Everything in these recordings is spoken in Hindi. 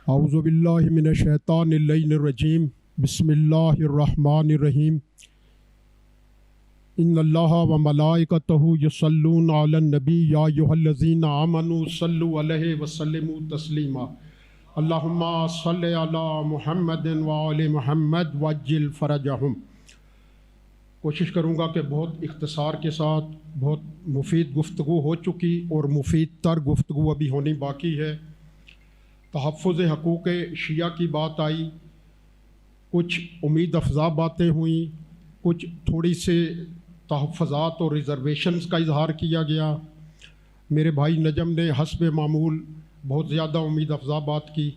औज़ुबिल्लाहि मिनश्शैतानिर्रजीम बिस्मिल्लाहिर्रहमानिर्रहीम इन्नल्लाहा व मलाइकतहु युसल्लूना अलन नबी या अय्युहल्लज़ीना आमनू सल्लु अलैहि व सल्लिमू तस्लीमा अल्लाहुम्मा सल्लि अला मुहम्मदिन व आलि मुहम्मद वज्जिल फरजहुम। कोशिश करूँगा कि बहुत इख्तिसार के साथ बहुत मुफीद गुफ्तगू हो चुकी और मुफीद तर गुफ्तगू अभी होनी बाकी है। तहफ़्फ़ुज़ हक़ूक़ शिया की बात आई, कुछ उम्मीद अफ़ज़ा बातें हुई, कुछ थोड़ी से तहफ़्फ़ुज़ात और रिज़र्वेशंस का इजहार किया गया। मेरे भाई नजम ने हस्ब मामूल बहुत ज़्यादा उम्मीद अफ़ज़ा बात की।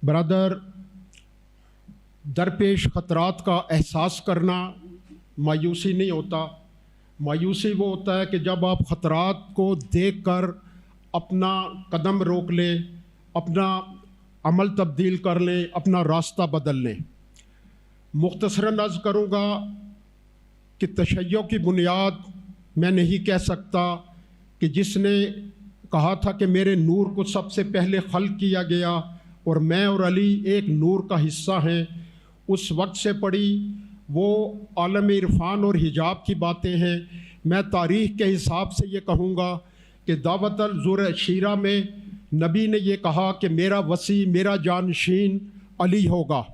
ब्रदर, दरपेश ख़तरात का एहसास करना मायूसी नहीं होता। मायूसी वो होता है कि जब आप ख़तरात को देख कर अपना कदम रोक लें, अपना अमल तब्दील कर लें, अपना रास्ता बदल लें। मुख्तसरन अर्ज़ करूँगा कि तशय्युअ की बुनियाद मैं नहीं कह सकता कि जिसने कहा था कि मेरे नूर को सबसे पहले खल्क़ किया गया और मैं और अली एक नूर का हिस्सा हैं, उस वक्त से पढ़ी वो आलम इरफ़ान और हिजाब की बातें हैं। मैं तारीख़ के हिसाब से ये कहूँगा कि दावतुल ज़ुर शीरा में नबी ने ये कहा कि मेरा वसी, मेरा जानशीन अली होगा।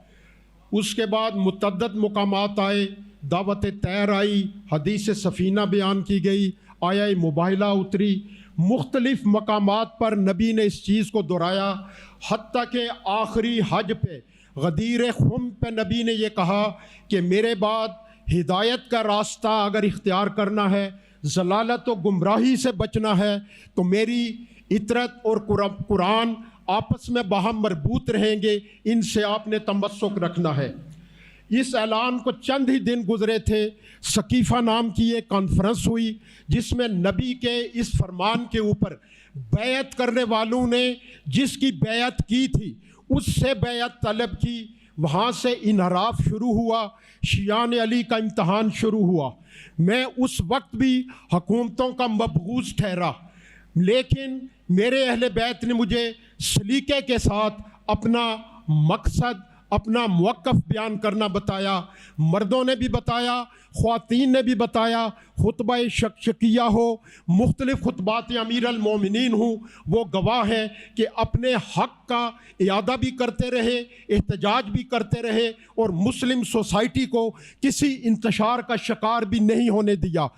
उसके बाद मुतअद्दिद मुकामात आए, दावत तैर आई, हदीस सफ़ीना बयान की गई, आया मुबाहिला उतरी, मुख्तलिफ़ मकामात पर नबी ने इस चीज़ को दोहराया। हत्ता के आखिरी हज पे गदीर खुम पे नबी ने ये कहा कि मेरे बाद हिदायत का रास्ता अगर इख्तियार करना है, ज़लालत व गुमराही से बचना है, तो मेरी इतरत और कुरान आपस में बाहम मरबूत रहेंगे, इनसे आपने तमस्सुक रखना है। इस ऐलान को चंद ही दिन गुजरे थे, सकीफ़ा नाम की एक कॉन्फ्रेंस हुई जिसमें नबी के इस फरमान के ऊपर बैयत करने वालों ने जिसकी बैयत की थी उससे बैयत तलब की। वहाँ से इनहराफ शुरू हुआ, शियान अली का इम्तहान शुरू हुआ। मैं उस वक्त भी हुकूमतों का मबगूज़ ठहरा, लेकिन मेरे अहले बैत ने मुझे सलीके के साथ अपना मकसद, अपना मौक़िफ़ बयान करना बताया। मर्दों ने भी बताया, ख़वातीन ने भी बताया, खुतबा शकिया हो, मुख्तलिफ़ खुतबात अमीर अल मोमिनीन हो, वो गवाह हैं कि अपने हक़ का इयादा भी करते रहे, एहतजाज भी करते रहे और मुस्लिम सोसाइटी को किसी इंतशार का शिकार भी नहीं होने दिया।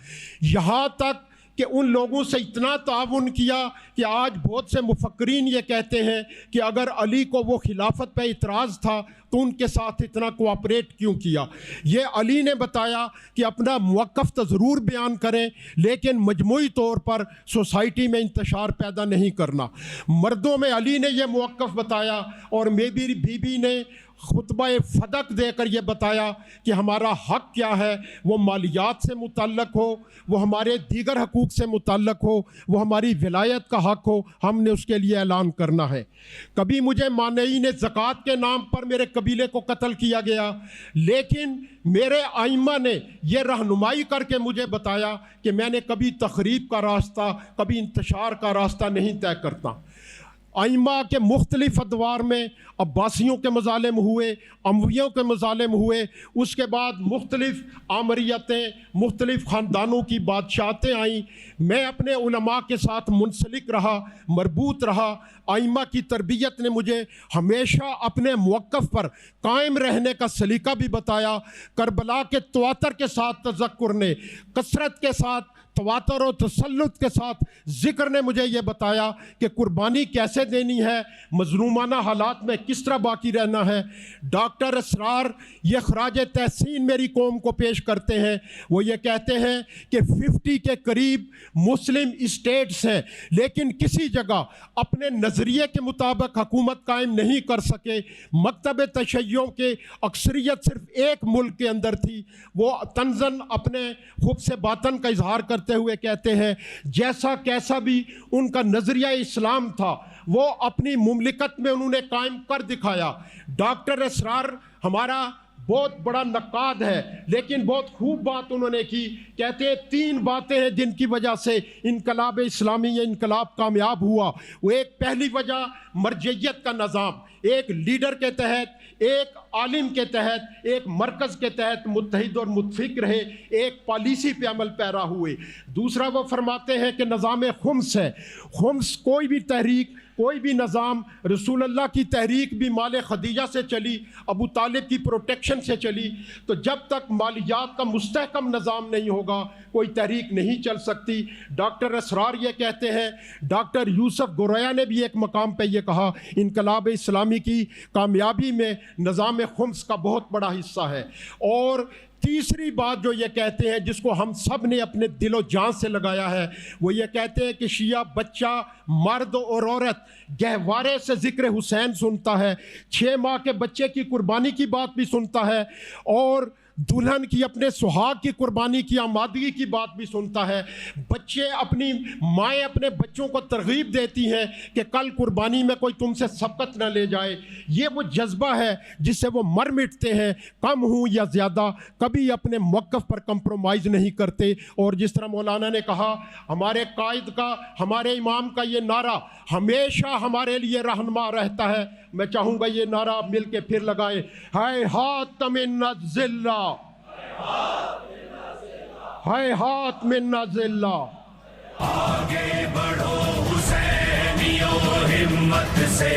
यहाँ तक कि उन लोगों से इतना ताउन किया कि आज बहुत से मुफक्रीन ये कहते हैं कि अगर अली को वो खिलाफत पे इतराज़ था तो उनके साथ इतना कोऑपरेट क्यों किया। ये अली ने बताया कि अपना मौक़िफ़ तो ज़रूर बयान करें, लेकिन मजमूई तौर पर सोसाइटी में इंतशार पैदा नहीं करना। मर्दों में अली ने यह मौक़िफ़ बताया और मेरी बीबी ने खुतबा फदक देकर यह बताया कि हमारा हक़ क्या है, वो मालियात से मुतल्लक़ हो, वो हमारे दीगर हकूक़ से मुतल्लक़ हो, वो हमारी विलायत का हक़ हो, हमने उसके लिए ऐलान करना है। कभी मुझे मानई ने ज़कात के नाम पर मेरे कबीले को कत्ल किया गया, लेकिन मेरे आइम्मा ने यह रहनुमाई करके मुझे बताया कि मैंने कभी तखरीब का रास्ता, कभी इंतशार का रास्ता नहीं तय करता। आइम्मा के मुख्तलिफ़ अदवार में अब्बासियों के मज़ालिम हुए, अमवियों के मज़ालिम हुए, उसके बाद मुख्तलिफ़ आमरियतें, मुख्तलिफ़ ख़ानदानों की बादशाहतें आईं। मैं अपने उलमा के साथ मुंसलिक रहा, मरबूत रहा। आइम्मा की तरबियत ने मुझे हमेशा अपने मौक़िफ़ पर कायम रहने का सलीका भी बताया। करबला के तवातर के साथ तज़क्कुर ने, कसरत के साथ तवातर और तसल्लुत के साथ ज़िक्र ने मुझे ये बताया कि कुर्बानी कैसे देनी है, मज़लूमाना हालात में किस तरह बाकी रहना है। डॉक्टर असरार ये ख़राज तहसीन मेरी कौम को पेश करते हैं। वो ये कहते हैं कि 50 के करीब मुस्लिम स्टेट्स हैं, लेकिन किसी जगह अपने नज़रिए के मुताबिक हुकूमत कायम नहीं कर सके। मकतब तशय्युअ के अक्सरियत सिर्फ एक मुल्क के अंदर थी। वो तंज़न अपने खुब से बातन का इजहार करते हुए कहते हैं जैसा कैसा भी उनका नजरिया इस्लाम था वो अपनी मुमलिकत में उन्होंने कायम कर दिखाया। डॉक्टर असरार हमारा बहुत बड़ा नक्काद है, लेकिन बहुत खूब बात उन्होंने की। कहते हैं 3 बातें हैं जिनकी वजह से इनकलाब इस्लामी या इनकलाब कामयाब हुआ। वो एक पहली वजह मरजइयत का निज़ाम, एक लीडर के तहत, एक आलिम के तहत, एक मरकज़ के तहत मुत्तहिद और मुत्फिक रहे, एक पॉलिसी पे अमल पैरा हुए। दूसरा वो फरमाते हैं कि निज़ाम खुम्स है। खुम्स कोई भी तहरीक, कोई भी निज़ाम, रसूलुल्लाह की तहरीक भी माल खदीजा से चली, अबू तालिब की प्रोटेक्शन से चली। तो जब तक मालियात का मुस्तहकम निज़ाम नहीं होगा कोई तहरीक नहीं चल सकती। डॉक्टर असरार ये कहते हैं, डॉक्टर यूसुफ गोरया ने भी एक मकाम पे ये कहा, इनकलाब इस्लामी की कामयाबी में निज़ाम खुम्स का बहुत बड़ा हिस्सा है। और तीसरी बात जो ये कहते हैं, जिसको हम सब ने अपने दिलो जान से लगाया है, वो ये कहते हैं कि शिया बच्चा, मर्द और औरत गहवारे से जिक्र हुसैन सुनता है, 6 माह के बच्चे की कुर्बानी की बात भी सुनता है, और दुल्हन की अपने सुहाग की कुर्बानी की आमादगी की बात भी सुनता है। बच्चे अपनी माएँ अपने बच्चों को तरगीब देती हैं कि कल कुर्बानी में कोई तुमसे सबकत न ले जाए। ये वो जज्बा है जिससे वो मर मिटते हैं, कम हूँ या ज़्यादा, कभी अपने मौक़िफ़ पर कंप्रोमाइज़ नहीं करते। और जिस तरह मौलाना ने कहा, हमारे कायद का, हमारे इमाम का ये नारा हमेशा हमारे लिए रहनुमा रहता है। मैं चाहूँगा ये नारा आप मिल के फिर लगाएं, हाय हात मिन्ना ज़िल्ला, हाय हात मिन्ना ज़िल्ला। आगे बढ़ो हुसैनियों हिम्मत से।